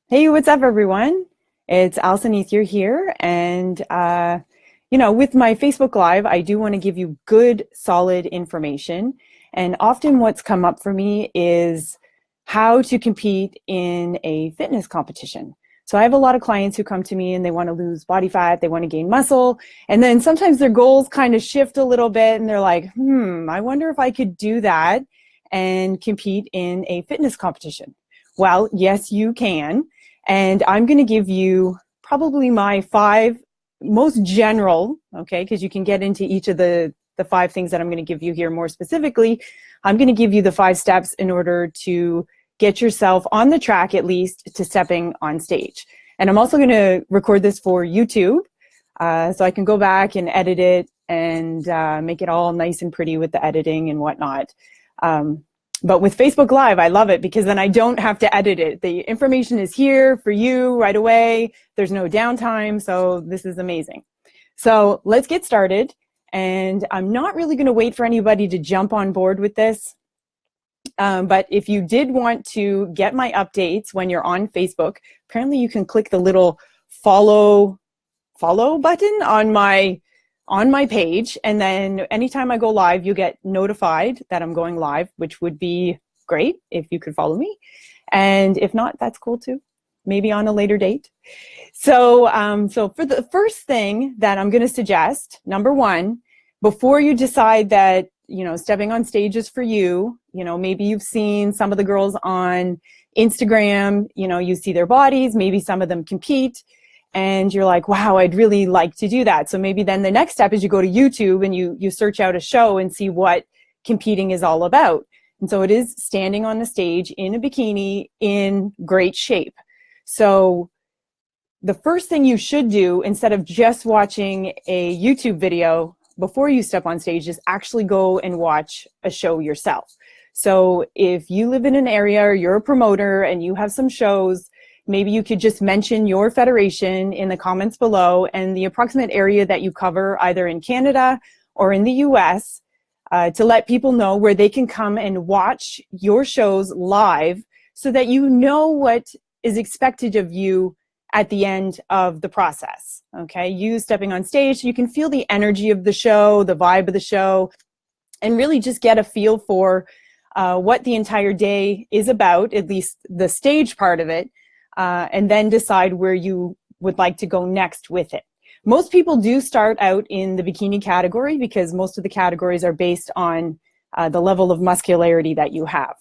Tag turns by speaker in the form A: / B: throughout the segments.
A: Hey, what's up, everyone? It's Alison Ethier here. And, with my Facebook Live, I do want to give you good, solid information. And often what's come up for me is how to compete in a fitness competition. So I have a lot of clients who come to me and they want to lose body fat, they want to gain muscle. And then sometimes their goals kind of shift a little bit and they're like, I wonder if I could do that and compete in a fitness competition. Well, yes, you can. And I'm going to give you probably my 5 most general, okay, because you can get into each of the 5 things that I'm going to give you here more specifically. I'm going to give you the 5 steps in order to get yourself on the track, at least, to stepping on stage. And I'm also going to record this for YouTube, so I can go back and edit it and make it all nice and pretty with the editing and whatnot. But with Facebook Live, I love it because then I don't have to edit it. The information is here for you right away. There's no downtime, so this is amazing. So let's get started. And I'm not really going to wait for anybody to jump on board with this. But if you did want to get my updates when you're on Facebook, apparently you can click the little follow button on my page, and then anytime I go live, you get notified that I'm going live, which would be great if you could follow me. And if not, that's cool too, maybe on a later date. So for the first thing that I'm going to suggest, number 1, before you decide that, stepping on stage is for you, maybe you've seen some of the girls on Instagram, you see their bodies, maybe some of them compete, and you're like, wow, I'd really like to do that. So maybe then the next step is you go to YouTube and you search out a show and see what competing is all about. And so it is standing on the stage in a bikini in great shape. So the first thing you should do, instead of just watching a YouTube video before you step on stage, is actually go and watch a show yourself. So if you live in an area or you're a promoter and you have some shows, maybe you could just mention your federation in the comments below and the approximate area that you cover either in Canada or in the US, to let people know where they can come and watch your shows live so that you know what is expected of you at the end of the process. Okay, you stepping on stage, you can feel the energy of the show, the vibe of the show, and really just get a feel for what the entire day is about, at least the stage part of it. And then decide where you would like to go next with it. Most people do start out in the bikini category because most of the categories are based on the level of muscularity that you have.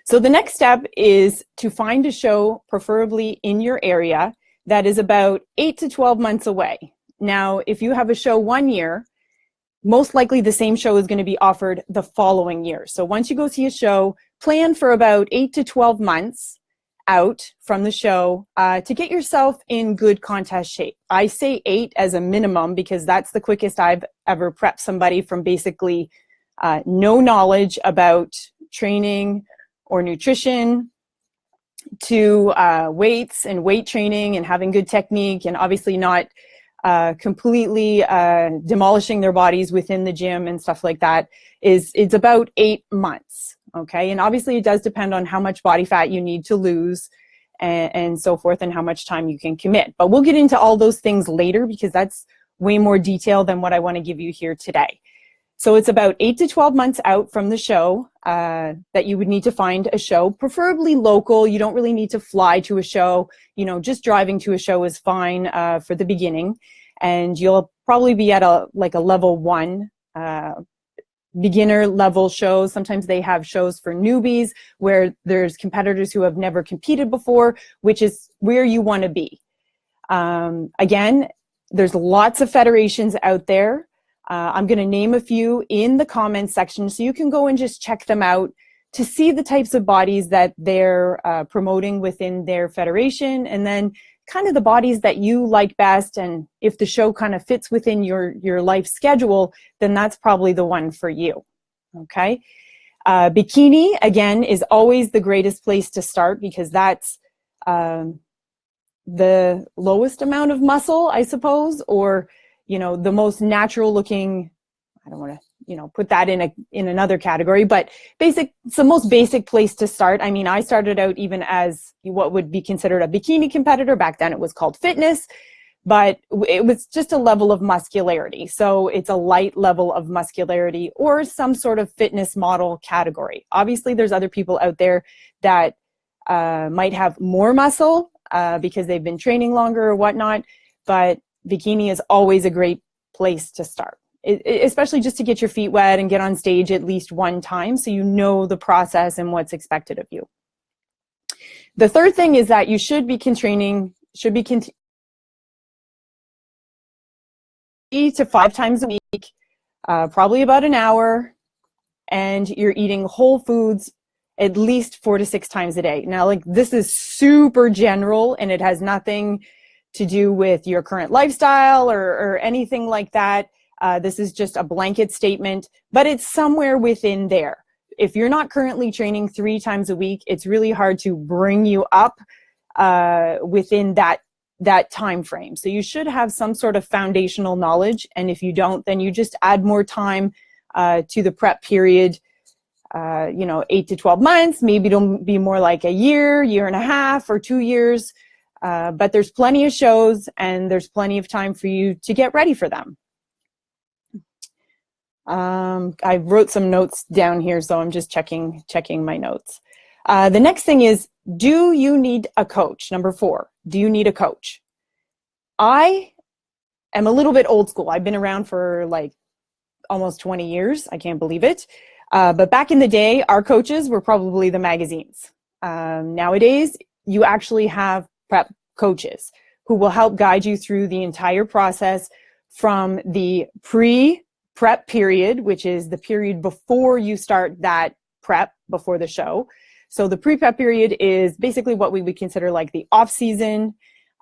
A: So the next step is to find a show, preferably in your area, that is about 8 to 12 months away. Now, if you have a show 1 year, most likely the same show is going to be offered the following year. So once you go see a show, plan for about 8 to 12 months out from the show to get yourself in good contest shape. I say 8 as a minimum because that's the quickest I've ever prepped somebody from basically no knowledge about training or nutrition to weights and weight training and having good technique, and obviously not completely demolishing their bodies within the gym and stuff like that. It's about 8 months. Okay, and obviously it does depend on how much body fat you need to lose and so forth, and how much time you can commit. But we'll get into all those things later because that's way more detail than what I want to give you here today. So it's about 8 to 12 months out from the show that you would need to find a show, preferably local. You don't really need to fly to a show. Just driving to a show is fine for the beginning. And you'll probably be at a level 1 beginner level shows. Sometimes they have shows for newbies where there's competitors who have never competed before, which is where you want to be. Again, there's lots of federations out there. I'm going to name a few in the comments section so you can go and just check them out to see the types of bodies that they're promoting within their federation, and then kind of the bodies that you like best. And if the show kind of fits within your life schedule, then that's probably the one for you. Okay. Bikini, again, is always the greatest place to start because that's the lowest amount of muscle, I suppose, or, the most natural looking, I don't want to put that in another category, but it's the most basic place to start. I mean, I started out even as what would be considered a bikini competitor. Back then it was called fitness, but it was just a level of muscularity. So it's a light level of muscularity or some sort of fitness model category. Obviously, there's other people out there that might have more muscle because they've been training longer or whatnot, but bikini is always a great place to start, especially just to get your feet wet and get on stage at least one time so you know the process and what's expected of you. The third thing is that you should be training 3 to 5 times a week, probably about an hour, and you're eating whole foods at least 4 to 6 times a day. Now, like, this is super general and it has nothing to do with your current lifestyle or anything like that. This is just a blanket statement, but it's somewhere within there. If you're not currently training 3 times a week, it's really hard to bring you up within that time frame. So you should have some sort of foundational knowledge, and if you don't, then you just add more time to the prep period. 8 to 12 months, maybe it'll be more like a year and a half, or 2 years. But there's plenty of shows and there's plenty of time for you to get ready for them. I wrote some notes down here, so I'm just checking my notes. The next thing is, do you need a coach? Number 4, do you need a coach? I am a little bit old school. I've been around for like almost 20 years. I can't believe it. But back in the day, our coaches were probably the magazines. Nowadays, you actually have prep coaches who will help guide you through the entire process from the pre-prep period, which is the period before you start that prep before the show. So the pre-prep period is basically what we would consider like the off-season,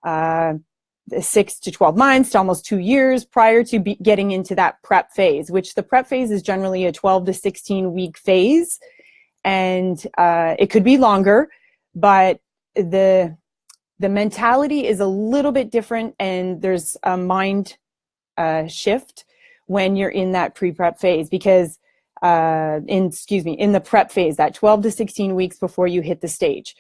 A: 6 to 12 months to almost 2 years prior to getting into that prep phase, which the prep phase is generally a 12 to 16 week phase. And it could be longer, but the mentality is a little bit different, and there's a mind shift when you're in that pre-prep phase, because in the prep phase, that 12 to 16 weeks before you hit the stage,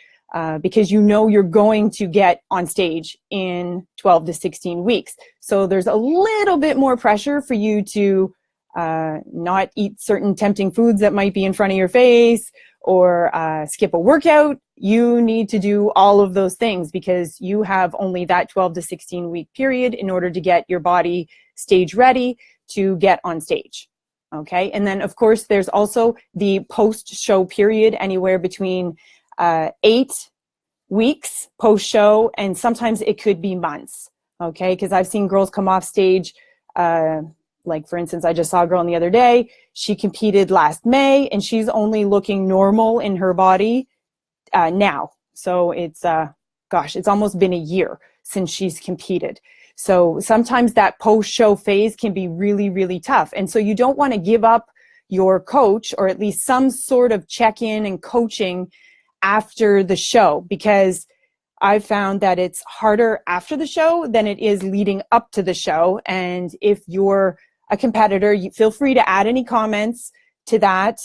A: because you're going to get on stage in 12 to 16 weeks. So there's a little bit more pressure for you to not eat certain tempting foods that might be in front of your face, or skip a workout. You need to do all of those things because you have only that 12 to 16 week period in order to get your body stage ready to get on stage. Okay, and then of course there's also the post-show period, anywhere between 8 weeks post-show, and sometimes it could be months. Okay, because I've seen girls come off stage, like for instance, I just saw a girl the other day. She competed last May, and she's only looking normal in her body now. So it's it's almost been a year since she's competed. So sometimes that post-show phase can be really, really tough. And so you don't want to give up your coach, or at least some sort of check-in and coaching after the show, because I've found that it's harder after the show than it is leading up to the show. And if you're a competitor, you feel free to add any comments to that.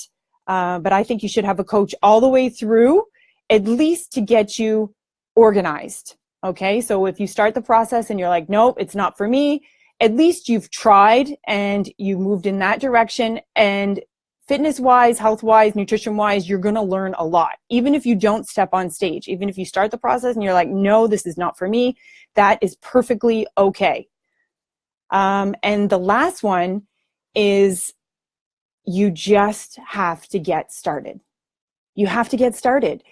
A: But I think you should have a coach all the way through, at least to get you organized. Okay, so if you start the process and you're like, nope, it's not for me, at least you've tried and you moved in that direction. And fitness-wise, health-wise, nutrition-wise, you're going to learn a lot. Even if you don't step on stage, even if you start the process and you're like, no, this is not for me, that is perfectly okay. And the last one is, you just have to get started. You have to get started.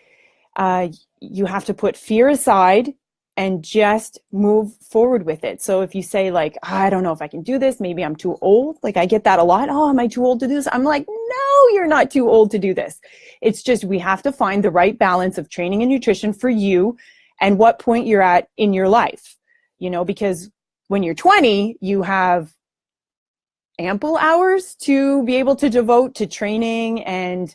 A: You have to put fear aside and just move forward with it. So if you say like, I don't know if I can do this, maybe I'm too old. Like, I get that a lot. Oh, am I too old to do this? I'm like, no, you're not too old to do this. It's just, we have to find the right balance of training and nutrition for you and what point you're at in your life, because when you're 20, you have ample hours to be able to devote to training and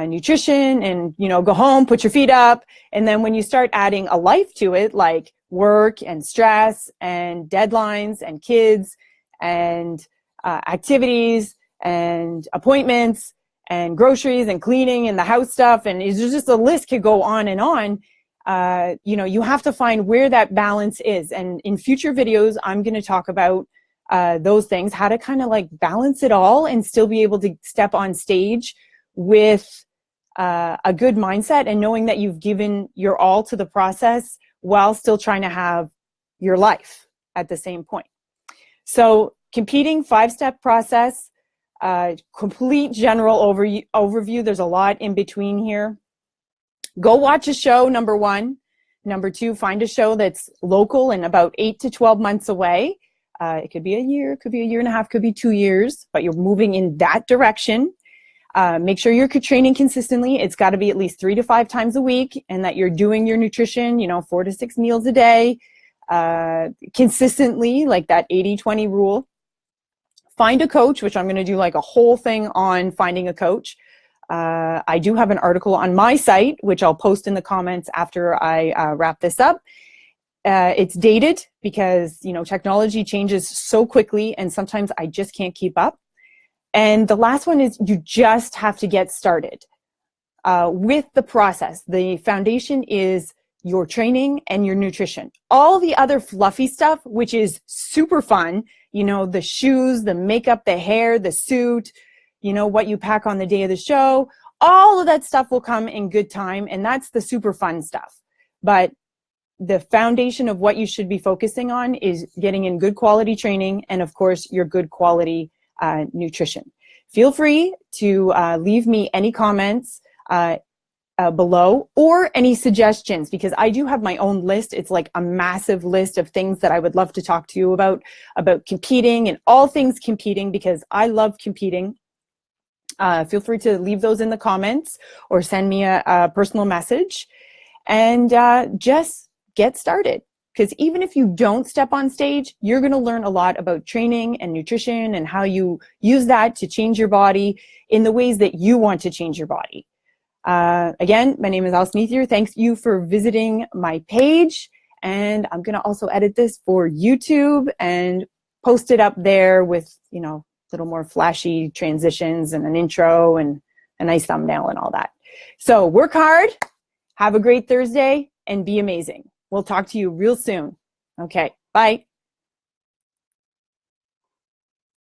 A: nutrition, and go home, put your feet up. And then when you start adding a life to it, like work and stress and deadlines and kids and activities and appointments and groceries and cleaning and the house stuff, and it's just a list could go on and on. You know, you have to find where that balance is. And in future videos, I'm going to talk about those things, how to kind of like balance it all and still be able to step on stage with a good mindset and knowing that you've given your all to the process while still trying to have your life at the same point. So competing, 5-step process, complete general overview. There's a lot in between here. Go watch a show, number one. Number two, find a show that's local and about 8 to 12 months away. It could be a year, could be a year and a half, could be 2 years, but you're moving in that direction. Make sure you're training consistently. It's got to be at least 3 to 5 times a week, and that you're doing your nutrition, you know, 4 to 6 meals a day, consistently, like that 80-20 rule. Find a coach, which I'm going to do like a whole thing on finding a coach. I do have an article on my site, which I'll post in the comments after I wrap this up. It's dated because, you know, technology changes so quickly and sometimes I just can't keep up. And the last one is you just have to get started with the process. The foundation is your training and your nutrition. All the other fluffy stuff, which is super fun, you know, the shoes, the makeup, the hair, the suit, you know, what you pack on the day of the show, all of that stuff will come in good time, and that's the super fun stuff. But the foundation of what you should be focusing on is getting in good quality training and, of course, your good quality nutrition. Feel free to leave me any comments below or any suggestions, because I do have my own list. It's like a massive list of things that I would love to talk to you about competing and all things competing, because I love competing. Feel free to leave those in the comments or send me a personal message, and just get started. Because even if you don't step on stage, you're going to learn a lot about training and nutrition and how you use that to change your body in the ways that you want to change your body. Again, my name is Alison Ethier. Thanks you for visiting my page. And I'm going to also edit this for YouTube and post it up there with, you know, little more flashy transitions and an intro and a nice thumbnail and all that. So work hard, have a great Thursday, and be amazing. We'll talk to you real soon. Okay, bye.